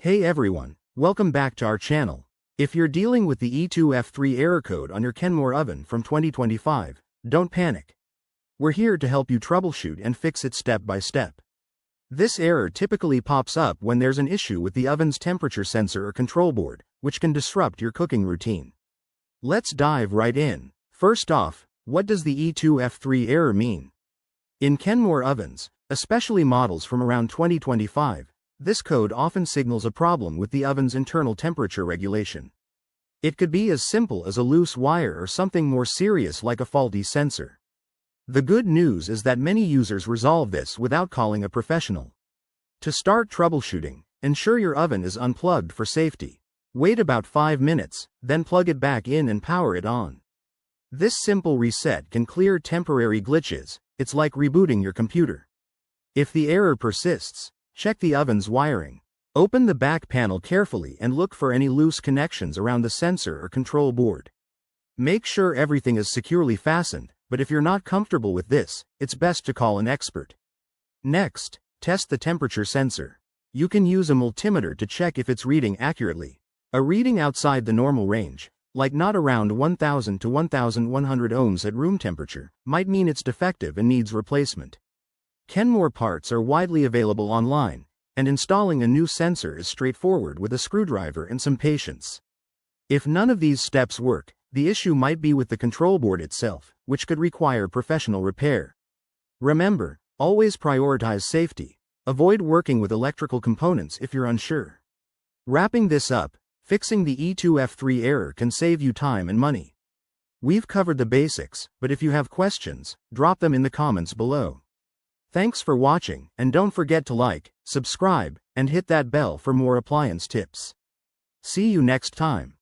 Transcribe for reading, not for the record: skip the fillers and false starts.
Hey everyone, welcome back to our channel. If you're dealing with the E2F3 error code on your Kenmore oven from 2025, don't panic. We're here to help you troubleshoot and fix it step by step. This error typically pops up when there's an issue with the oven's temperature sensor or control board, which can disrupt your cooking routine. Let's dive right in. First off, what does the E2F3 error mean? In Kenmore ovens, especially models from around 2025, this code often signals a problem with the oven's internal temperature regulation. It could be as simple as a loose wire or something more serious like a faulty sensor. The good news is that many users resolve this without calling a professional. To start troubleshooting, ensure your oven is unplugged for safety. Wait about 5 minutes, then plug it back in and power it on. This simple reset can clear temporary glitches. It's like rebooting your computer. If the error persists, check the oven's wiring. Open the back panel carefully and look for any loose connections around the sensor or control board. Make sure everything is securely fastened, but if you're not comfortable with this, it's best to call an expert. Next, test the temperature sensor. You can use a multimeter to check if it's reading accurately. A reading outside the normal range, like not around 1000 to 1100 ohms at room temperature, might mean it's defective and needs replacement. Kenmore parts are widely available online, and installing a new sensor is straightforward with a screwdriver and some patience. If none of these steps work, the issue might be with the control board itself, which could require professional repair. Remember, always prioritize safety. Avoid working with electrical components if you're unsure. Wrapping this up, fixing the E2F3 error can save you time and money. We've covered the basics, but if you have questions, drop them in the comments below. Thanks for watching, and don't forget to like, subscribe, and hit that bell for more appliance tips. See you next time.